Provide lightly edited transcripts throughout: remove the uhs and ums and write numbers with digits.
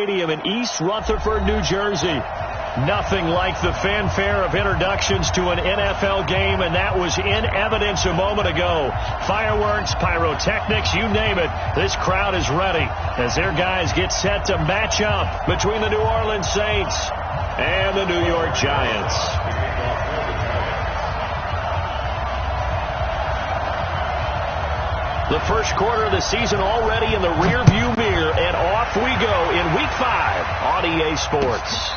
Stadium in East Rutherford, New Jersey. Nothing like the fanfare of introductions to an NFL game, and that was in evidence a moment ago. Fireworks, pyrotechnics, you name it. This crowd is ready as their guys get set to match up between the New Orleans Saints and the New York Giants. The first quarter of the season already in the rearview mirror, and off we go in Week 5 on EA Sports.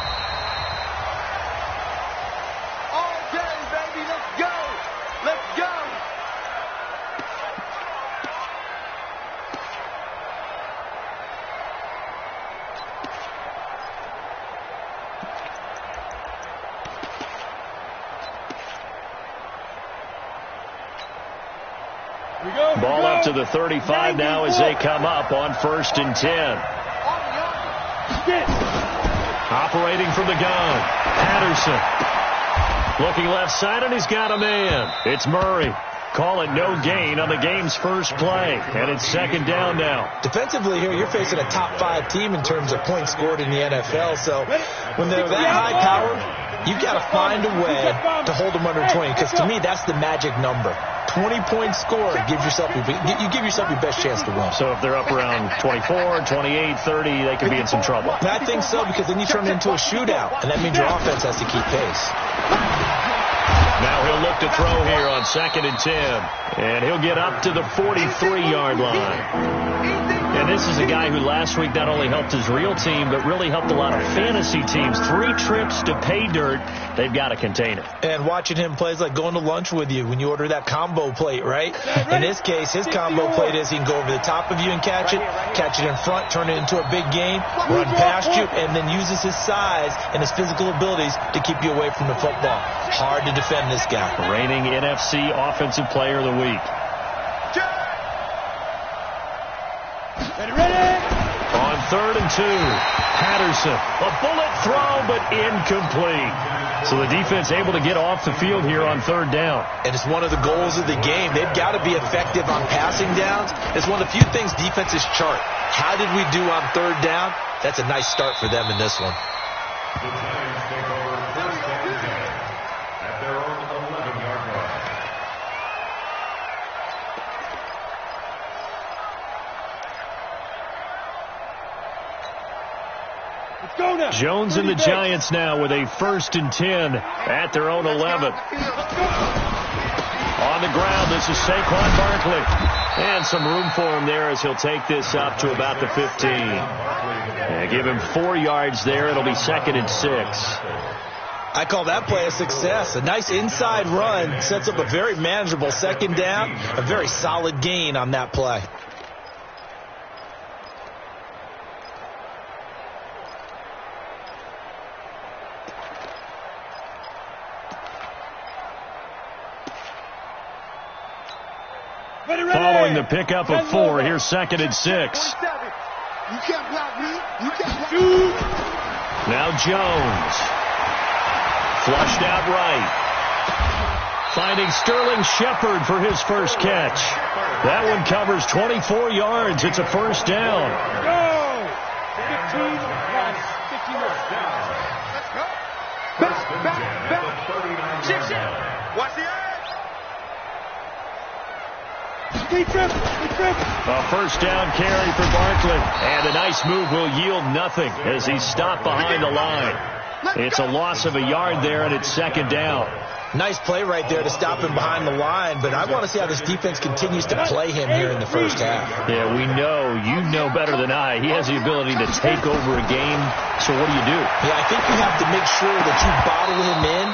Ball up to the 35 now as they come up on 1st and 10. Operating from the gun, Patterson. Looking left side, and he's got a man. It's Murray. Call it no gain on the game's first play, and it's 2nd down now. Defensively here, you're facing a top 5 team in terms of points scored in the NFL, so when they're that high powered, you've got to find a way to hold them under 20, because to me, that's the magic number. 20 points scored, you give yourself your best chance to win. So if they're up around 24, 28, 30, they could be in some trouble. And I think so, because then you turn it into a shootout, and that means your offense has to keep pace. Now he'll look to throw here on 2nd and 10. And he'll get up to the 43-yard line. And this is a guy who last week not only helped his real team, but really helped a lot of fantasy teams. 3 trips to pay dirt. They've got to contain it. And watching him play is like going to lunch with you when you order that combo plate, right? In this case, his combo plate is he can go over the top of you and catch it in front, turn it into a big gain, run past you, and then uses his size and his physical abilities to keep you away from the football. Hard to defend this guy. Reigning NFC Offensive Player of the Week. On 3rd and 2, Patterson. A bullet throw, but incomplete. So the defense able to get off the field here on 3rd down. And it's one of the goals of the game. They've got to be effective on passing downs. It's one of the few things defenses chart. How did we do on 3rd down? That's a nice start for them in this one. Jones and the Giants now with a 1st and 10 at their own 11. On the ground, this is Saquon Barkley. And some room for him there as he'll take this up to about the 15. And give him 4 yards there. It'll be 2nd and 6. I call that play a success. A nice inside run sets up a very manageable 2nd down. A very solid gain on that play. Following the pickup of 4, here's 2nd and 6. You can't block me. You can't block. Now Jones. Flushed out right. Finding Sterling Shepard for his first catch. That one covers 24 yards. It's a 1st down. Go! 15 plus 51. Back. Chip. Watch the edge. A 1st down carry for Barkley. And a nice move will yield nothing as he's stopped behind the line. It's a loss of a yard there, and it's 2nd down. Nice play right there to stop him behind the line, but I want to see how this defense continues to play him here in the first half. Yeah, we know. You know better than I. He has the ability to take over a game, so what do you do? Yeah, I think you have to make sure that you bottle him in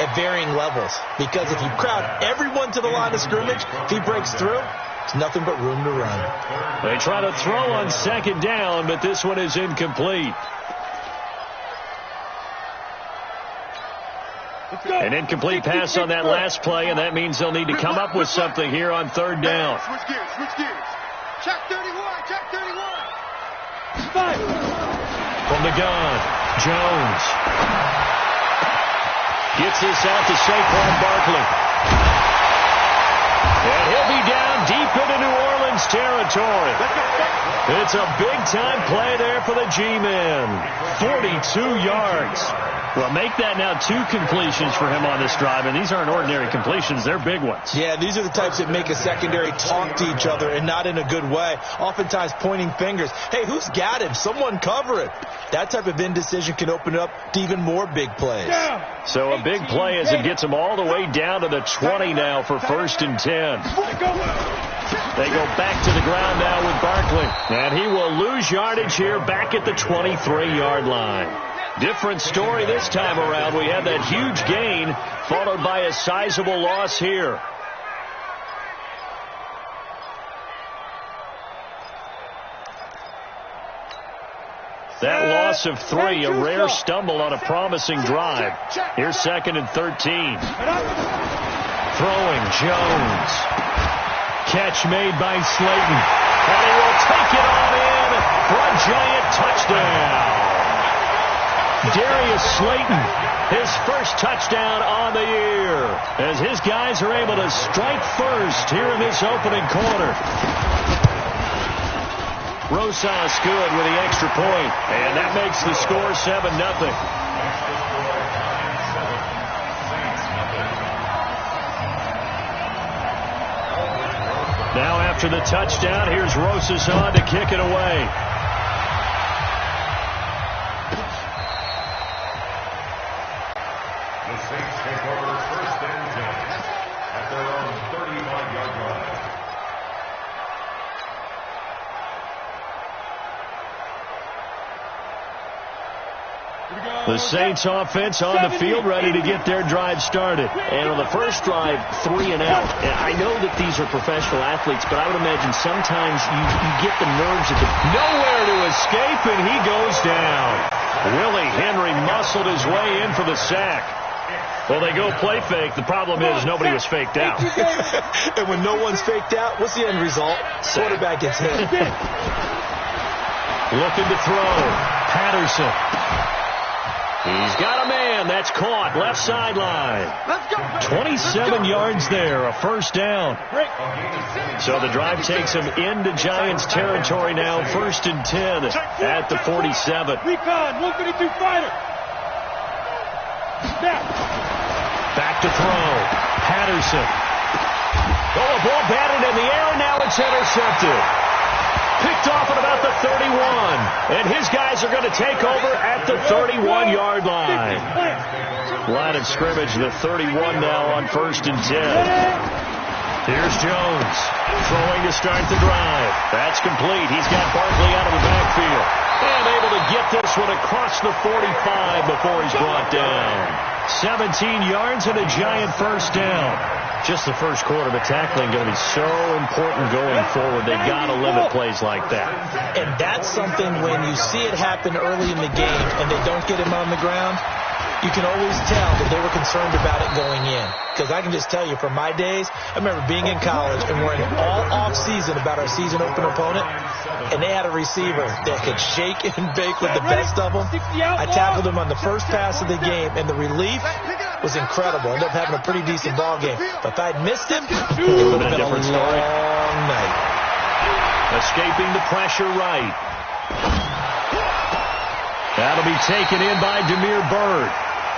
at varying levels, because if you crowd everyone to the line of scrimmage, if he breaks through, it's nothing but room to run. They try to throw on 2nd down, but this one is incomplete. An incomplete pass on that last play, and that means they'll need to come up with something here on 3rd down. Switch gears. Check 31. From the gun, Jones. Gets this out to Saquon Barkley. And he'll be down deep into New Orleans Giants territory. It's a big-time play there for the G-men. 42 yards. Well, make that now 2 completions for him on this drive, and these aren't ordinary completions. They're big ones. Yeah, these are the types that make a secondary talk to each other, and not in a good way. Oftentimes pointing fingers. Hey, who's got him? Someone cover it. That type of indecision can open up to even more big plays. So a big play as it gets him all the way down to the 20 now for 1st and 10. They go back to the ground now with Barkley. And he will lose yardage here back at the 23-yard line. Different story this time around. We had that huge gain followed by a sizable loss here. That loss of 3, a rare stumble on a promising drive. Here's 2nd and 13. Throwing Jones. Catch made by Slayton. And he will take it on in for a Giant touchdown. Darius Slayton, his first touchdown on the year, as his guys are able to strike first here in this opening quarter. Rosas good with the extra point, and that makes the score 7-0. Now after the touchdown, here's Rosas on to kick it away. The Saints take over 1st and 10 at their own 35-yard line. The Saints offense on the field ready to get their drive started. And on the first drive, 3 and out. And I know that these are professional athletes, but I would imagine sometimes you get the nerves of the... Nowhere to escape, and he goes down. Willie Henry muscled his way in for the sack. Well, they go play fake. The problem is nobody was faked out. And when no one's faked out, what's the end result? Quarterback gets hit. Looking to throw. Patterson. He's got a man. That's caught. Left sideline. 27 yards there. A 1st down. So the drive takes him into Giants territory now. 1st and 10 at the 47. Recon, 132 fighter. Back to throw. Patterson. Oh, a ball batted in the air, and now it's intercepted. Picked off at about the 31. And his guys are going to take over at the 31-yard line. Line of scrimmage, the 31 now on 1st and 10. Here's Jones. Throwing to start the drive. That's complete. He's got Barkley out of the backfield. And able to get this one across the 45 before he's brought down. 17 yards and a Giant 1st down. Just the first quarter, but tackling going to be so important going forward. They've got to limit plays like that. And that's something when you see it happen early in the game and they don't get him on the ground, you can always tell that they were concerned about it going in. Because I can just tell you, from my days, I remember being in college and worrying all off-season about our season opener opponent, and they had a receiver that could shake and bake with the best of them. I tackled him on the first pass of the game, and the relief was incredible. Ended up having a pretty decent ball game. But if I'd missed him, it would have been a long night. Escaping the pressure right. That'll be taken in by Damiere Byrd.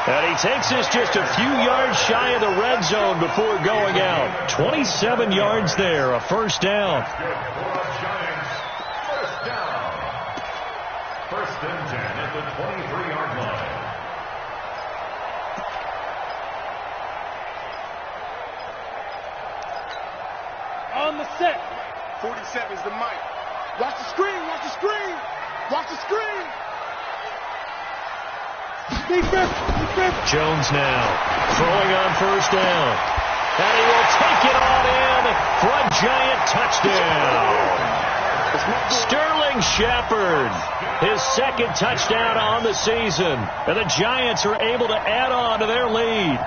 And he takes us just a few yards shy of the red zone before going out. 27 yards there, a 1st down. 1st and 10 at the 23-yard line. On the set. 47 is the mic. Watch the screen, watch the screen. Watch the screen. Jones now throwing on 1st down. And he will take it on in for a Giant touchdown. Sterling Shepard, his 2nd touchdown on the season. And the Giants are able to add on to their lead.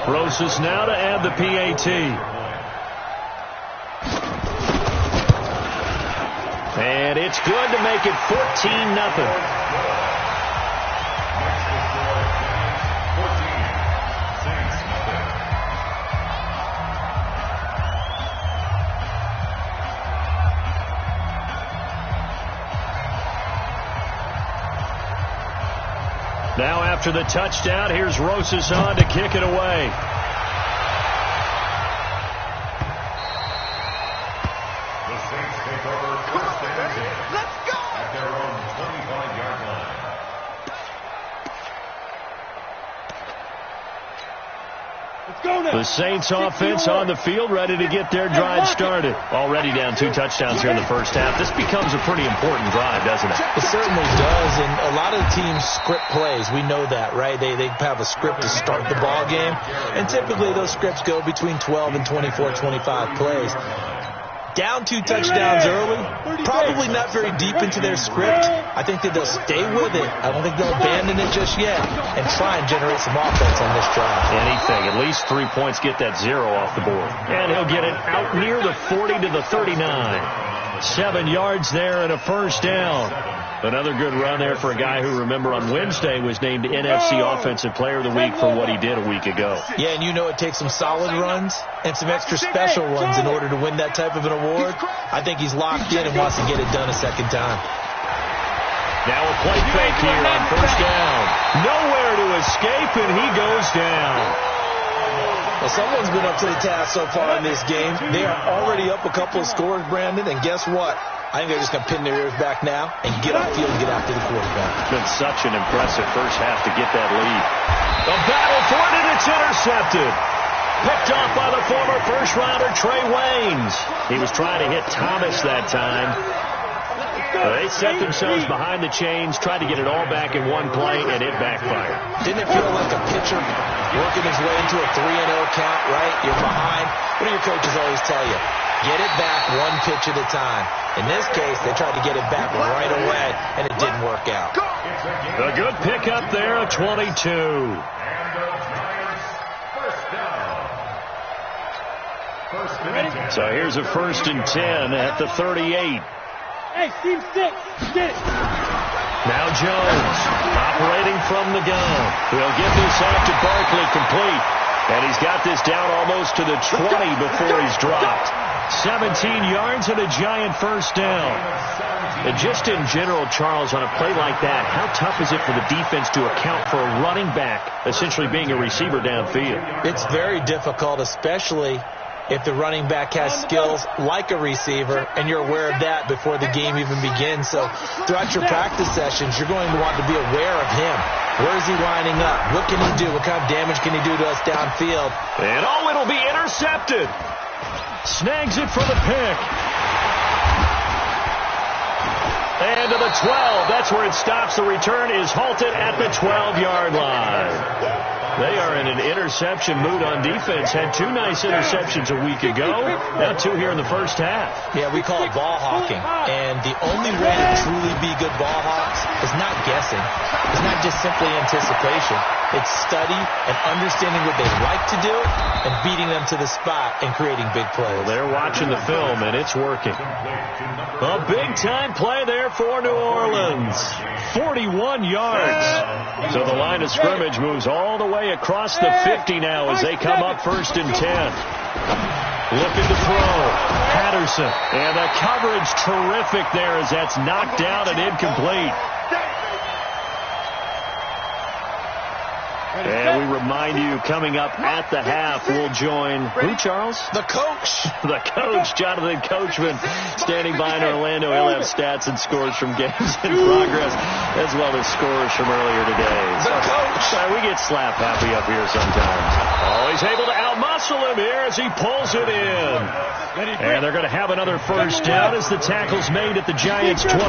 Rosas now to add the PAT. And it's good to make it 14-0. Now after the touchdown, here's Rosas on to kick it away. The Saints take over first and 10. Let's go! At their own 25-yard line. Let's go now. The Saints offense on the field, ready to get their drive started. Already down 2 touchdowns here in the first half. This becomes a pretty important drive, doesn't it? It certainly does, and a lot of the teams script plays. We know that, right? They have a script to start the ball game, and typically those scripts go between 12 and 24, 25 plays. Down 2 touchdowns early, probably not very deep into their script. I think that they'll stay with it. I don't think they'll abandon it just yet and try and generate some offense on this drive. Anything. At least 3 points get that 0 off the board. And he'll get it out near the 40 to the 39. 7 yards there and a first down. Another good run there for a guy who, remember, on Wednesday was named NFC Offensive Player of the Week for what he did a week ago. Yeah, and you know it takes some solid runs and some extra special ones in order to win that type of an award. I think he's locked in and wants to get it done a second time. Now a play fake here on first down. Nowhere to escape, and he goes down. Well, someone's been up to the task so far in this game. They are already up a couple of scores, Brandon, and guess what? I think they're just going to pin their ears back now and get off field and get after the quarterback. It's been such an impressive first half to get that lead. The battle for it, and it's intercepted. Picked off by the former first-rounder Trey Waynes. He was trying to hit Thomas that time. They set themselves behind the chains, tried to get it all back in one play, and it backfired. Didn't it feel like a pitcher working his way into a 3-0 count, right? You're behind. What do your coaches always tell you? Get it back one pitch at a time. In this case, they tried to get it back right away, and it didn't work out. A good pickup there, a 22. And the Giants first down. First and 10. So here's a 1st and 10 at the 38. Hey, Steve 6, get it. Now Jones, operating from the gun. He'll get this off to Barkley, complete. And he's got this down almost to the 20 before he's dropped. 17 yards and a giant first down. And just in general, Charles, on a play like that, how tough is it for the defense to account for a running back essentially being a receiver downfield? It's very difficult, especially if the running back has skills like a receiver, and you're aware of that before the game even begins. So throughout your practice sessions, you're going to want to be aware of him. Where is he lining up? What can he do? What kind of damage can he do to us downfield? And it'll be intercepted. Snags it for the pick. And to the 12. That's where it stops. The return is halted at the 12-yard line. They are in an interception mood on defense. Had 2 nice interceptions a week ago. Now 2 here in the first half. Yeah, we call it ball hawking. And the only way to truly be good ball hawks is not guessing. It's not just simply anticipation. It's study and understanding what they like to do and beating them to the spot and creating big plays. Well, they're watching the film, and it's working. A big-time play there for New Orleans. 41 yards. So the line of scrimmage moves all the way across the 50 now as they come up 1st and 10. Looking to throw. Patterson. And the coverage terrific there as that's knocked down and incomplete. And we remind you, coming up at the half, we'll join who, Charles? The coach. The coach, Jonathan Coachman, standing by in Orlando. He'll have stats and scores from games in progress, as well as scores from earlier today. The coach. We get slap happy up here sometimes. Always able to outmuscle him here as he pulls it in. And they're going to have another first down as the tackle's made at the Giants' 26.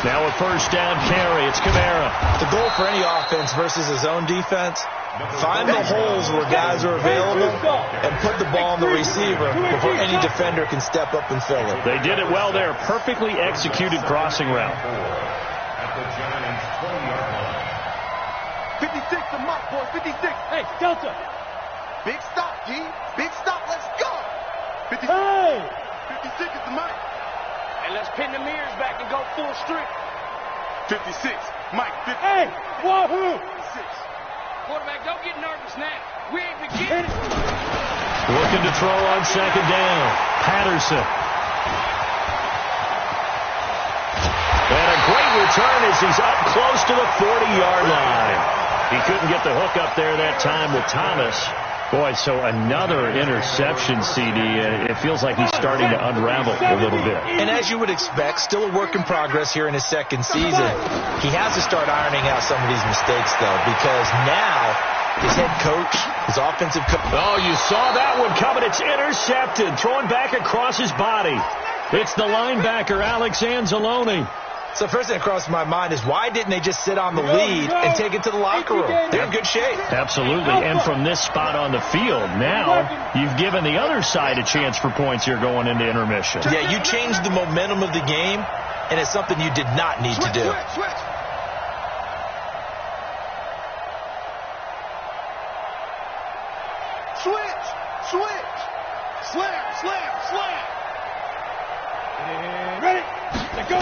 Now a first down carry. It's Kamara. The goal for any offense versus his own defense, find the holes where guys are available and put the ball on the receiver before any defender can step up and fill it. They did it well there. Perfectly executed crossing route. At the Giants' 20-yard line. 56 to Mike, boy, 56. Hey, Delta. Big stop, G. Big stop, let's go. 56. Hey. 56 is the Mike. And let's pin the mirrors back and go full strip. 56. Mike, 50. Hey, wahoo. 56. Quarterback, don't get nervous now. We ain't beginning. Looking to throw on 2nd down. Patterson. And a great return as he's up close to the 40-yard line. He couldn't get the hook up there that time with Thomas. Boy, so another interception, CD. It feels like he's starting to unravel a little bit. And as you would expect, still a work in progress here in his second season. He has to start ironing out some of these mistakes, though, because now his head coach, his offensive coach. Oh, you saw that one coming. It's intercepted, thrown back across his body. It's the linebacker, Alex Anzalone. So first thing that crossed my mind is why didn't they just sit on the lead and take it to the locker room? They're in good shape. Absolutely. And from this spot on the field, now you've given the other side a chance for points here going into intermission. Yeah, you changed the momentum of the game, and it's something you did not need to do. Switch. Slam. Ready? Let go.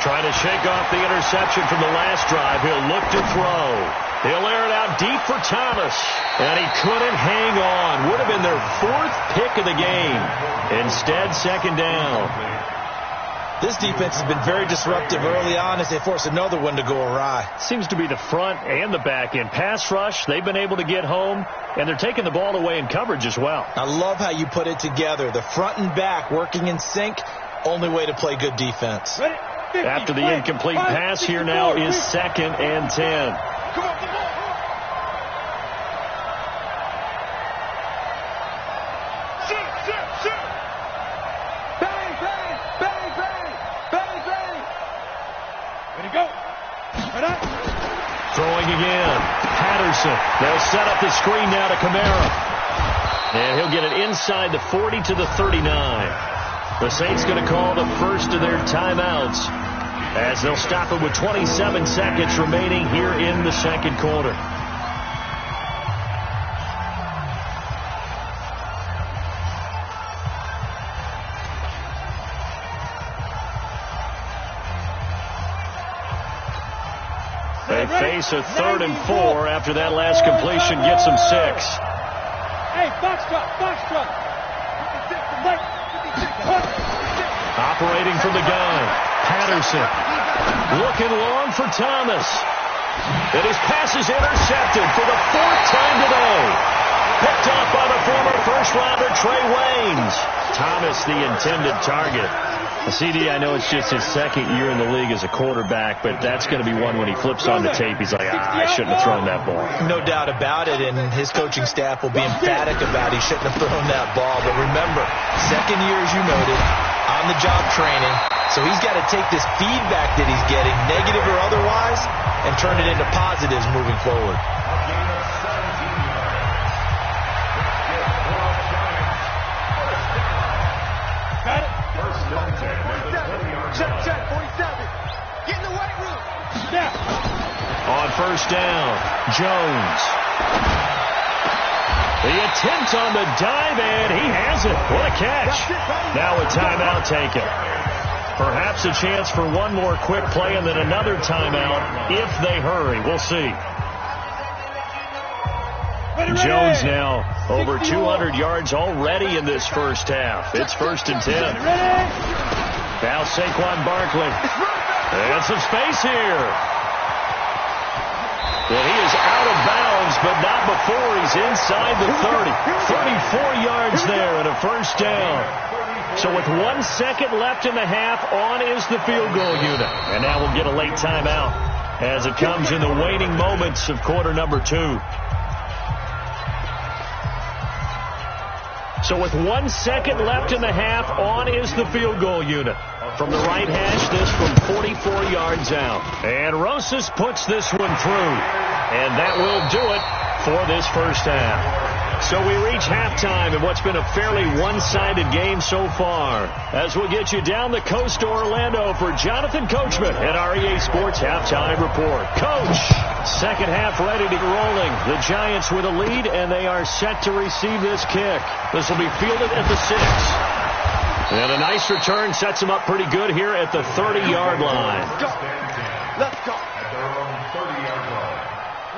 Trying to shake off the interception from the last drive. He'll look to throw. He'll air it out deep for Thomas. And he couldn't hang on. Would have been their fourth pick of the game. Instead, second down. This defense has been very disruptive early on as they force another one to go awry. Seems to be the front and the back end. Pass rush, they've been able to get home, and they're taking the ball away in coverage as well. I love how you put it together. The front and back working in sync, only way to play good defense. After the incomplete pass, here now is 2nd and 10. Come on. Shoot. Bang. Ready to go. Right up. Throwing again. Patterson. They'll set up the screen now to Kamara. And he'll get it inside the 40 to the 39. The Saints going to call the first of their timeouts as they'll stop it with 27 seconds remaining here in the second quarter. They face a 3rd and 4 after that last completion gets them 6. Hey, box truck. Operating from the gun, Patterson looking long for Thomas. And his pass is intercepted for the 4th time today. Picked off by the former first-rounder Trey Waynes. Thomas, the intended target. CD, I know it's just his 2nd year in the league as a quarterback, but that's going to be one when he flips on the tape. He's like, I shouldn't have thrown that ball. No doubt about it, and his coaching staff will be emphatic about he shouldn't have thrown that ball. But remember, 2nd year, as you noted, on-the-job training. So he's got to take this feedback that he's getting, negative or otherwise, and turn it into positives moving forward. Got it. Check, 47. Get in the weight room. Yeah. On first down, Jones. The attempt on the dive, and he has it. What a catch. Now a timeout taken. Perhaps a chance for one more quick play and then another timeout if they hurry. We'll see. Jones now over 200 yards already in this first half. It's 1st and 10. Now Saquon Barkley. And some space here. Well, he is out of bounds, but not before he's inside the 30. 34 yards there and a first down. So with 1 second left in the half, on is the field goal unit. And now we'll get a late timeout as it comes in the waning moments of quarter number 2. So with 1 second left in the half, on is the field goal unit. From the right hash, this from 44 yards out. And Rosas puts this one through. And that will do it for this first half. So we reach halftime in what's been a fairly one-sided game so far. As we'll get you down the coast to Orlando for Jonathan Coachman at our EA Sports Halftime Report. Coach, second half ready to get rolling. The Giants with a lead, and they are set to receive this kick. This will be fielded at the 6. And a nice return sets them up pretty good here at the 30-yard line. Let's go. At their own 30-yard line.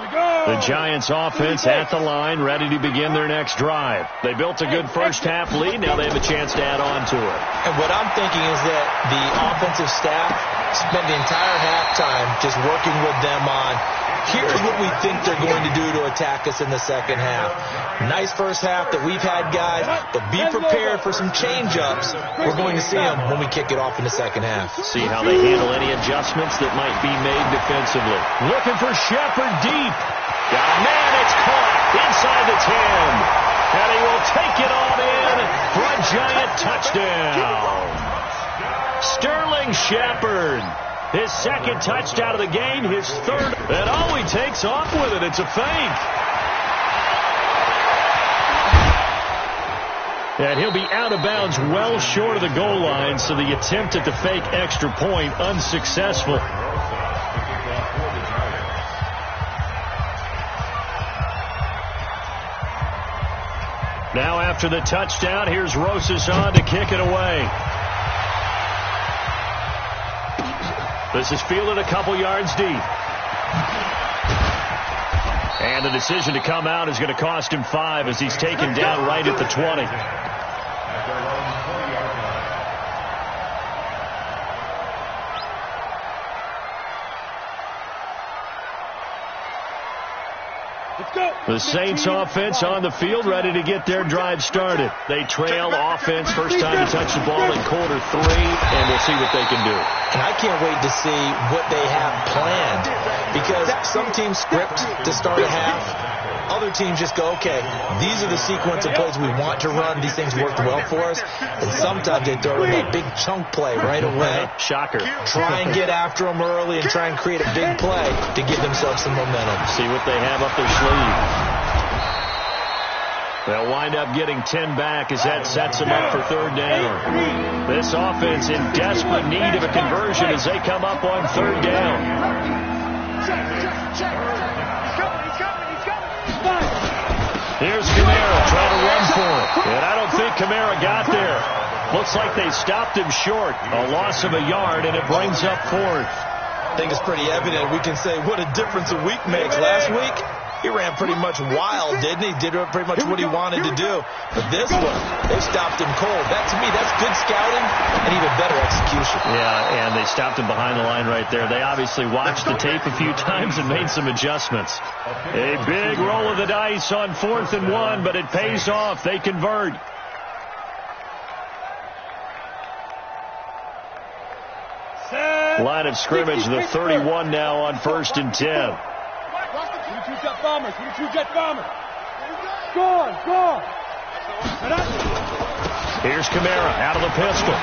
The Giants offense at the line, ready to begin their next drive. They built a good first half lead. Now they have a chance to add on to it. And what I'm thinking is that the offensive staff spent the entire halftime just working with them on, here's what we think they're going to do to attack us in the second half. Nice first half that we've had, guys, but be prepared for some change-ups. We're going to see them when we kick it off in the second half. See how they handle any adjustments that might be made defensively. Looking for Shepard deep. Got a man, it's caught inside the 10. And he will take it on in for a Giant touchdown. Sterling Shepard. His second touchdown of the game, his third. And oh, he takes off with it. It's a fake. And he'll be out of bounds well short of the goal line, so the attempt at the fake extra point unsuccessful. Now after the touchdown, here's Rosas on to kick it away. This is fielded a couple yards deep. And the decision to come out is going to cost him 5 as he's taken down right at the 20. The Saints offense on the field, ready to get their drive started. They trail offense, first time to touch the ball in quarter 3, and we'll see what they can do. And I can't wait to see what they have planned, because some teams script to start a half. Other teams just go, okay, these are the sequence of plays we want to run. These things worked well for us. And sometimes they throw in that big chunk play right away. Shocker. Try and get after them early and try and create a big play to give themselves some momentum. See what they have up their sleeve. They'll wind up getting 10 back as that sets them up for third down. This offense in desperate need of a conversion as they come up on third down. Here's Kamara trying to run for it. And I don't think Kamara got there. Looks like they stopped him short. A loss of a yard, and it brings up fourth. I think it's pretty evident. We can say what a difference a week makes. Last week, he ran pretty much wild, didn't he? Did pretty much what he wanted to do. But this one, they stopped him cold. That, to me, that's good scouting and even better execution. Yeah, and they stopped him behind the line right there. They obviously watched the tape a few times and made some adjustments. A big roll of the dice on 4th and 1, but it pays off. They convert. Line of scrimmage, the 31 now on 1st and 10. Jet bombers. Jet bombers. Go. Here's Kamara out of the pistol.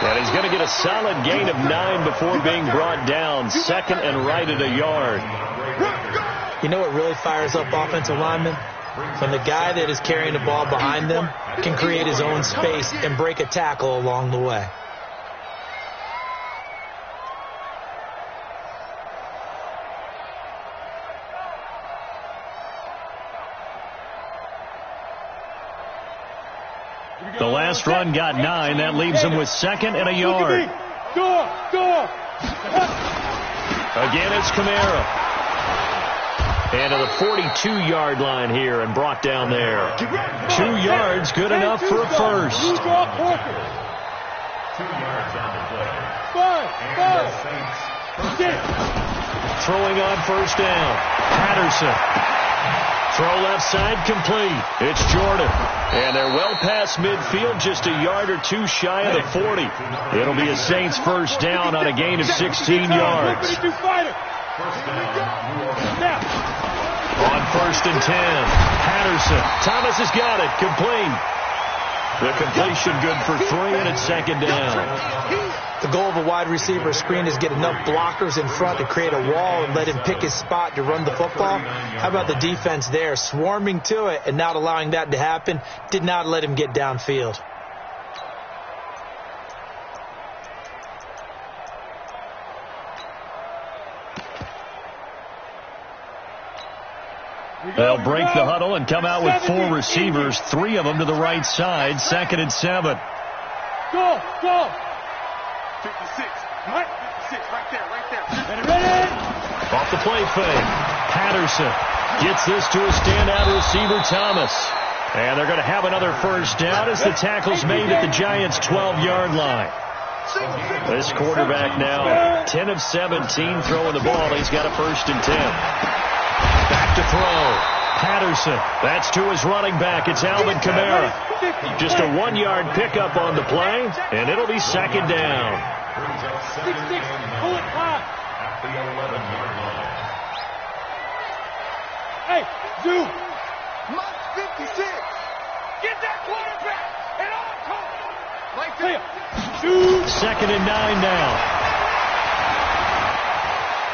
And he's going to get a solid gain of 9 before being brought down. Second and right at a yard. You know what really fires up offensive linemen? When the guy that is carrying the ball behind them can create his own space and break a tackle along the way. The last run got 9. That leaves them with second and a yard. Go. Again, it's Kamara. And to the 42-yard line here and brought down there. 2 yards, good enough for a first. 2 yards on the play. Throwing on first down. Patterson. Throw left side complete. It's Jordan. And they're well past midfield, just a yard or 2 shy of the 40. It'll be a Saints first down on a gain of 16 yards. On 1st and 10. Patterson. Thomas has got it. Complete. The completion good for 3, and it's second down. The goal of a wide receiver screen is get enough blockers in front to create a wall and let him pick his spot to run the football. How about the defense there, swarming to it and not allowing that to happen? Did not let him get downfield. They'll break the huddle and come out with 4 receivers, 3 of them to the right side. 2nd and 7. Go. 56. Right? right there. Off the play fake. Patterson gets this to a standout receiver, Thomas. And they're going to have another first down as the tackle's made at the Giants' 12-yard line. This quarterback now 10 of 17 throwing the ball. He's got a 1st and 10. Back to throw. Patterson. That's to his running back. It's Alvin Kamara. Just a 1-yard pickup on the play, and it'll be 2nd down. At the 11-yard line. Hey, Zoo. Mike 56. Get that quarterback and on top. Right there. 2nd and 9 now.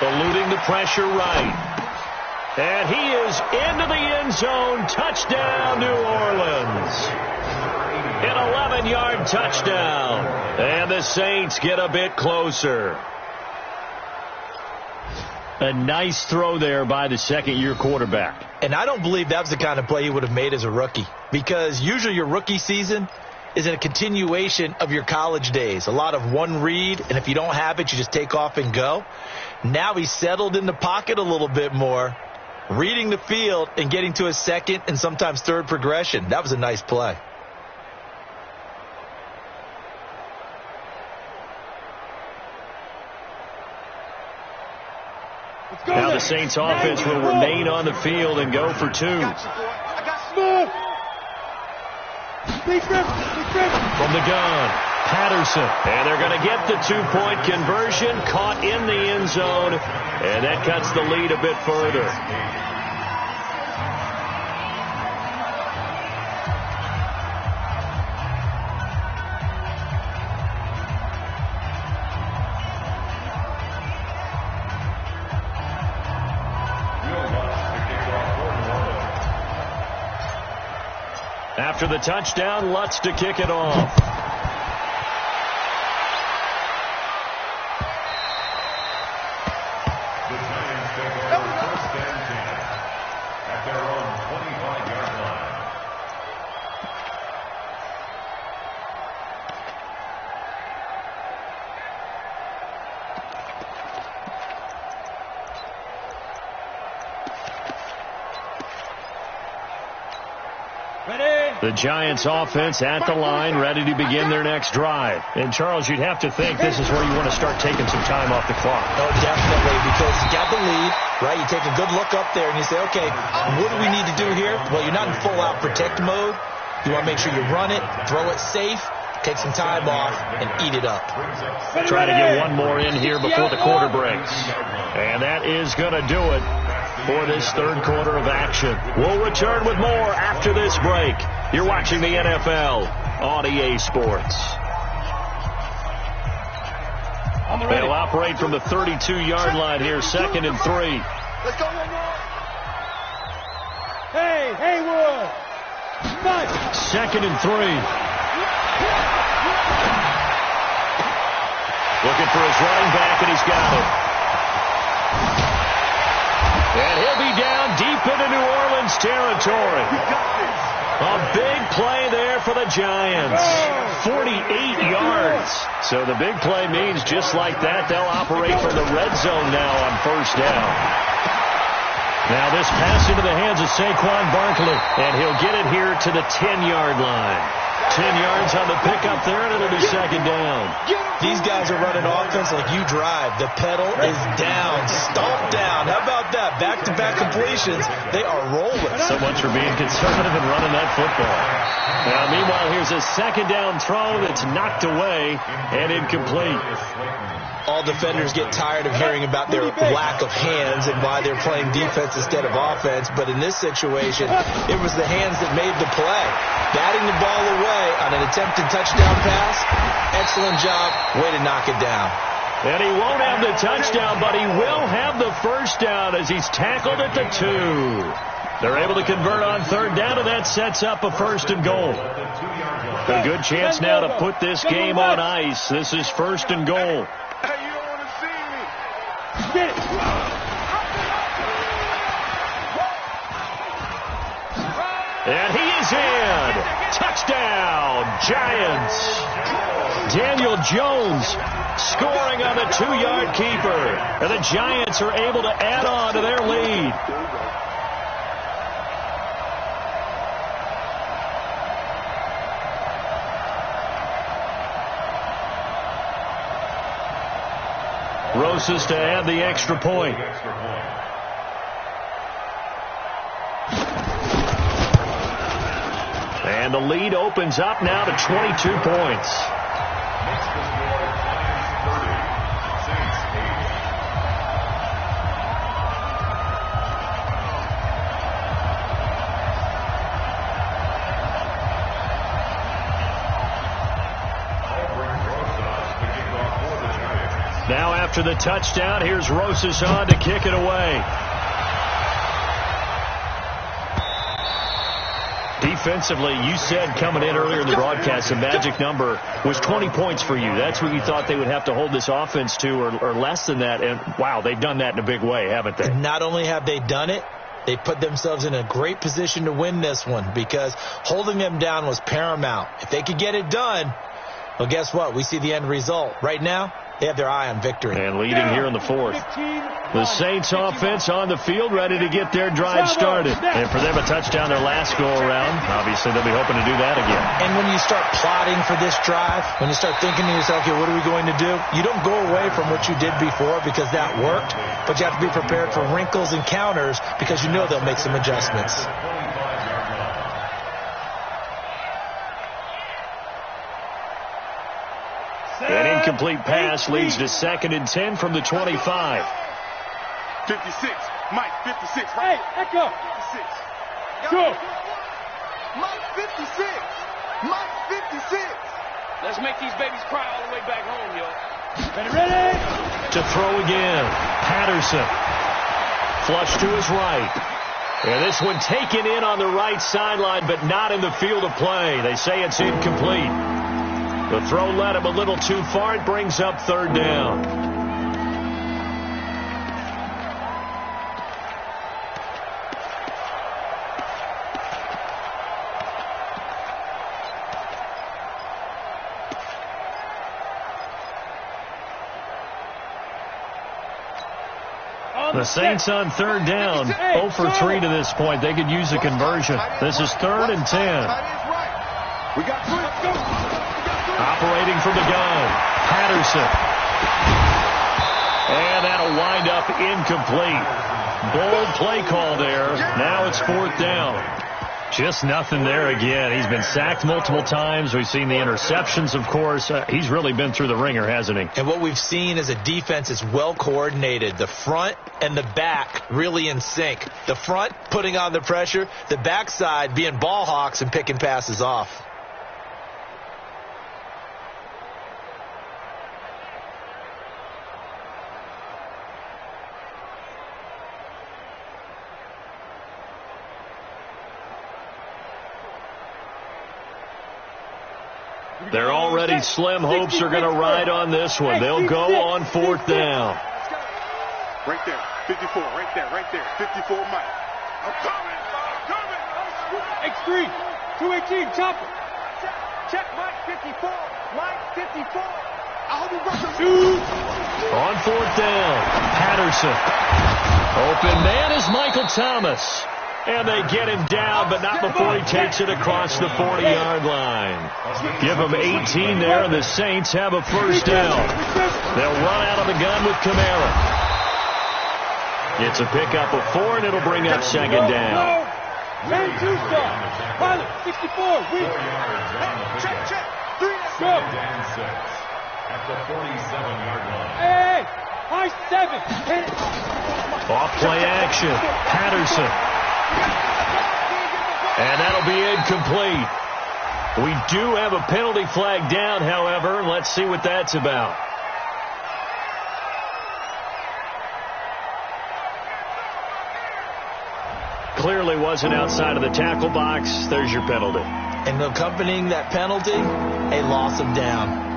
Eluding the pressure right. And he is into the end zone. Touchdown, New Orleans. An 11-yard touchdown. And the Saints get a bit closer. A nice throw there by the second-year quarterback. And I don't believe that was the kind of play he would have made as a rookie. Because usually your rookie season is a continuation of your college days. A lot of one read, and if you don't have it, you just take off and go. Now he's settled in the pocket a little bit more, reading the field and getting to a second and sometimes third progression. That was a nice play. Now the Saints offense will remain on the field and go for 2. From the gun, Patterson. And they're going to get the 2-point conversion, caught in the end zone, and that cuts the lead a bit further. After the touchdown, Lutz to kick it off. The Giants take over 1st and 10 at their own 25-yard line. The Giants offense at the line, ready to begin their next drive. And, Charles, you'd have to think this is where you want to start taking some time off the clock. Oh, definitely, because you got the lead, right? You take a good look up there and you say, okay, what do we need to do here? Well, you're not in full-out protect mode. You want to make sure you run it, throw it safe, take some time off, and eat it up. Try to get one more in here before the quarter breaks. And that is going to do it for this third quarter of action. We'll return with more after this break. You're watching the NFL on EA Sports. They'll operate from the 32-yard line here, 2nd and 3. Let's go, Hey, Haywood. 2nd and 3. Looking for his running back, and he's got it. And he'll be down deep into New Orleans territory. A big play there for the Giants. 48 yards. So the big play means just like that, they'll operate from the red zone now on 1st down. Now this pass into the hands of Saquon Barkley, and he'll get it here to the 10-yard line. 10 yards on the pickup there, and it'll be 2nd down. These guys are running offense like you drive. The pedal is down, stomp down. How about that? Back-to-back completions. They are rolling. So much for being conservative and running that football. Now, meanwhile, here's a 2nd down throw that's knocked away and incomplete. All defenders get tired of hearing about their lack of hands and why they're playing defense instead of offense. But in this situation, it was the hands that made the play. Batting the ball away on an attempted touchdown pass. Excellent job. Way to knock it down. And he won't have the touchdown, but he will have the 1st down as he's tackled at the 2. They're able to convert on 3rd down, and that sets up a 1st and goal. A good chance now to put this game on ice. This is 1st and goal. Hey, you don't want to see me. Get it. And he is in. Touchdown, Giants. Daniel Jones scoring on the 2-yard keeper. And the Giants are able to add on to their lead. Rosas to add the extra point. And the lead opens up now to 22 points. Now after the touchdown, here's Rosas on to kick it away. Defensively, you said coming in earlier in the broadcast, the magic number was 20 points for you. That's what you thought they would have to hold this offense to, or less than that. And, wow, they've done that in a big way, haven't they? Not only have they done it, they put themselves in a great position to win this one because holding them down was paramount. If they could get it done, well, guess what? We see the end result. Right now, they have their eye on victory. And leading here in the fourth. The Saints offense on the field, ready to get their drive started. And for them, a touchdown their last go-around. Obviously, they'll be hoping to do that again. And when you start plotting for this drive, when you start thinking to yourself, okay, what are we going to do? You don't go away from what you did before because that worked, but you have to be prepared for wrinkles and counters because you know they'll make some adjustments. An incomplete pass leads to 2nd and 10 from the 25. 56. Mike, 56. Right. Hey, echo. 56. Go. Mike, 56. Mike, 56. Let's make these babies cry all the way back home, yo. Ready? To throw again. Patterson. Flush to his right. And this one taken in on the right sideline, but not in the field of play. They say it's incomplete. The throw led him a little too far. It brings up 3rd down. The Saints on 3rd down, 0 for 3 to this point. They could use a conversion. This is 3rd and 10. We got 3. Let's go. Operating from the gun, Patterson. And that'll wind up incomplete. Bold play call there. Now it's 4th down. Just nothing there again. He's been sacked multiple times. We've seen the interceptions, of course. He's really been through the ringer, hasn't he? And what we've seen is a defense is well coordinated. The front and the back really in sync. The front putting on the pressure. The backside being ball hawks and picking passes off. They're already slim hopes are going to ride on this one. They'll go on 4th down. Right there, 54, right there, 54, Mike. I'm coming. X3, 218, chopper. Check, Mike, 54, Mike, 54. I hope you got the On 4th down, Patterson. Open man is Michael Thomas. And they get him down, but not before he takes it across the 40-yard line. Give him 18 there, and the Saints have a 1st down. They'll run out of the gun with Kamara. It's a pickup of 4, and it'll bring up 2nd down. Man, 2-star. Pilot, 64, weak. check. 3 Go. At the 47-yard line. Hey, high 7. Off play action, Patterson. And that'll be incomplete. We do have a penalty flag down, however, and let's see what that's about. Clearly wasn't outside of the tackle box. There's your penalty. And accompanying that penalty, a loss of down.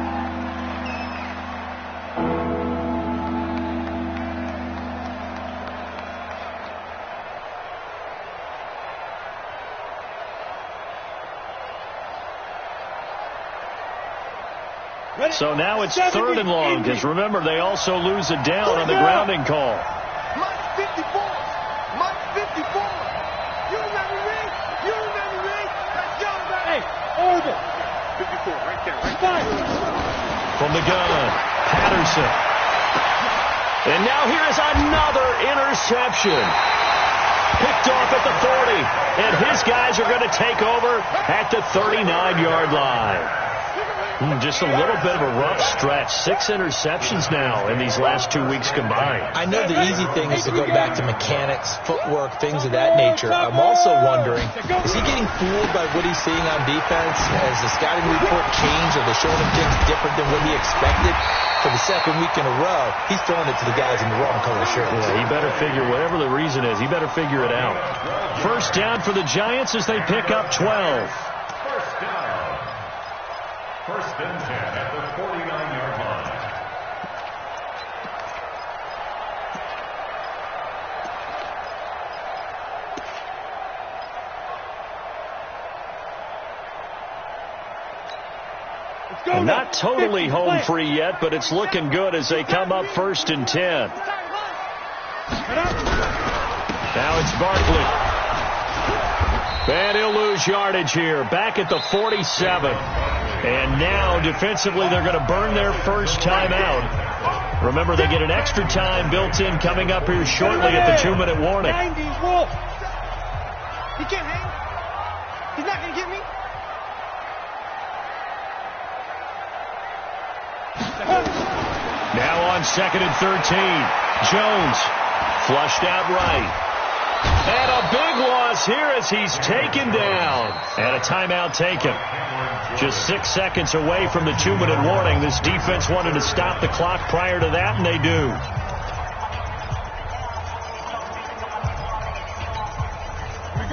So now it's 3rd and long, because remember, they also lose a down on the grounding call. Mike 54. Mike 54. You remember me? You remember me? Let's go, baby. Hey, orbit. 54, right there, right there. From the gun, Patterson. And now here's another interception. Picked off at the 40. And his guys are going to take over at the 39-yard line. Just a little bit of a rough stretch. 6 interceptions now in these last 2 weeks combined. I know the easy thing is to go back to mechanics, footwork, things of that nature. I'm also wondering, is he getting fooled by what he's seeing on defense? Has the scouting report changed? Are they showing him things different than what he expected? For the 2nd week in a row, he's throwing it to the guys in the wrong color shirts. Yeah, he better figure, whatever the reason is, he better figure it out. 1st down for the Giants as they pick up 12. 1st down. 1st and 10 at the 49-yard line. Not totally home free yet, but it's looking good as they come up 1st and 10. Now it's Barkley. And he'll lose yardage here. Back at the 47. And now defensively they're going to burn their first time out. Remember, they get an extra time built in coming up here shortly at the 2-minute warning. He can't hang. He's not going to get me. Now on 2nd and 13. Jones flushed out right. And a big loss here as he's taken down. And a timeout taken. Just 6 seconds away from the 2-minute warning. This defense wanted to stop the clock prior to that, and they do.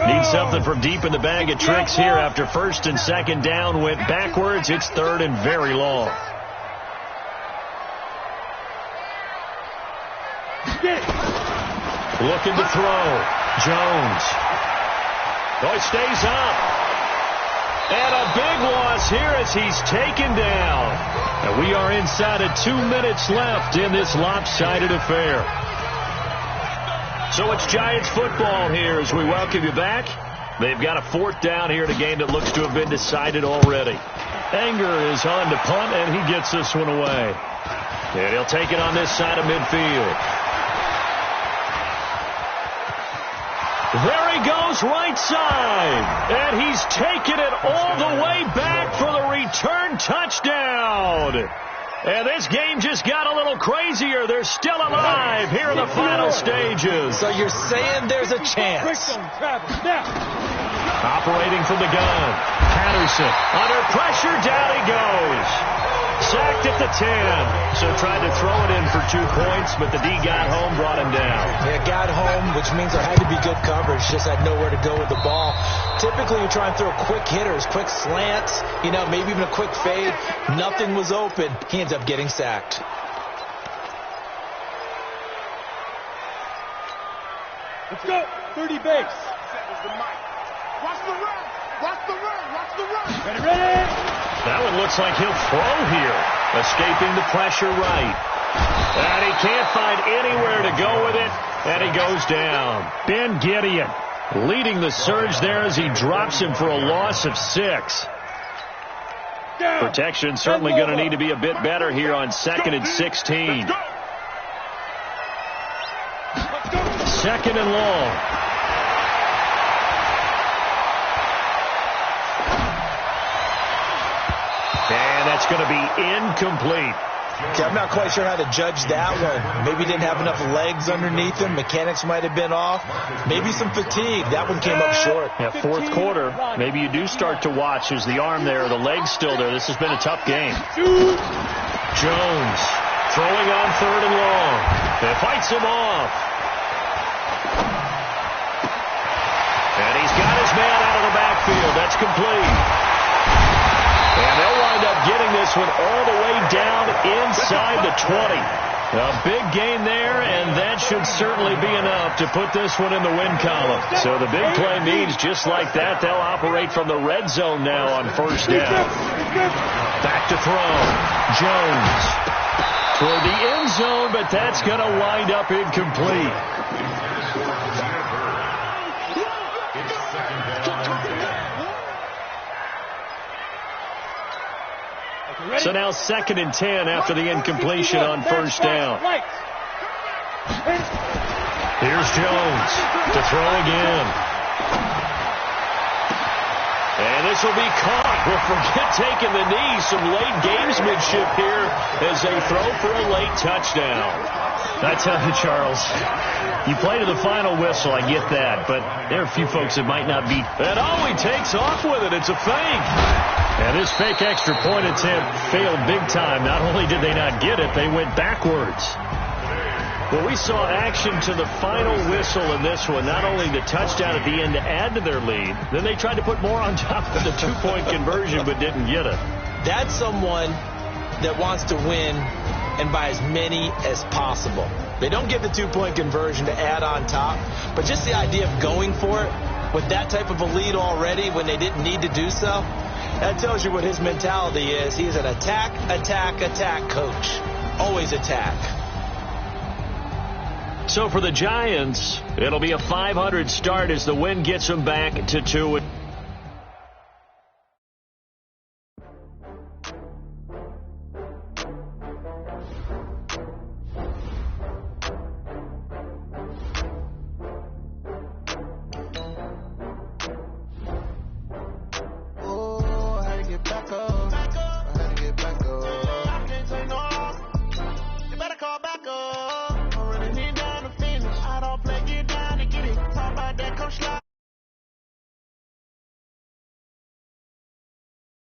Need something from deep in the bag of tricks here after 1st and 2nd down went backwards. It's 3rd and very long. Looking to throw. Jones. Oh, it stays up. And a big loss here as he's taken down. And we are inside of 2 minutes left in this lopsided affair. So it's Giants football here as we welcome you back. They've got a 4th down here in a game that looks to have been decided already. Anger is on to punt, and he gets this one away. And he'll take it on this side of midfield. There he goes, right side. And he's taken it all the way back for the return touchdown. And this game just got a little crazier. They're still alive here in the final stages. So you're saying there's a chance. Operating from the gun. Patterson under pressure. Down he goes. Sacked at the 10. So tried to throw it in for 2 points, but the D got home, brought him down. Yeah, got home, which means there had to be good coverage. Just had nowhere to go with the ball. Typically, you try and throw quick hitters, quick slants, maybe even a quick fade. Nothing was open. He ends up getting sacked. Let's go. 30 base. Watch the run. Watch the run. Watch the run. Ready. That one looks like he'll throw here. Escaping the pressure right. And he can't find anywhere to go with it. And he goes down. Ben Gideon leading the surge there as he drops him for a loss of 6. Protection certainly going to need to be a bit better here on 2nd and 16. 2nd and long. And that's going to be incomplete. Okay, I'm not quite sure how to judge that one. Maybe didn't have enough legs underneath him. Mechanics might have been off. Maybe some fatigue. That one came up short. Yeah, 4th quarter. Maybe you do start to watch. Is the arm there, the leg's still there. This has been a tough game. Jones throwing on 3rd and long. It fights him off. And he's got his man out of the backfield. That's complete. And they'll wind up getting this one all the way down inside the 20. A big gain there, and that should certainly be enough to put this one in the win column. So the big play means just like that, they'll operate from the red zone now on first down. Back to throw. Jones toward the end zone, but that's going to wind up incomplete. So now 2nd and 10 after the incompletion on first down. Here's Jones to throw again. And this will be caught. Well, forget taking the knee. Some late gamesmanship here as they throw for a late touchdown. I tell you, Charles, you play to the final whistle, I get that, but there are a few folks that might not be. And he takes off with it. It's a fake. And this fake extra point attempt failed big time. Not only did they not get it, they went backwards. Well, we saw action to the final whistle in this one. Not only the touchdown at the end to add to their lead, then they tried to put more on top of the 2-point conversion but didn't get it. That's someone that wants to win and by as many as possible. They don't get the 2-point conversion to add on top, but just the idea of going for it with that type of a lead already when they didn't need to do so, that tells you what his mentality is. He's an attack, attack, attack coach. Always attack. So for the Giants, it'll be a .500 start as the win gets them back to 2.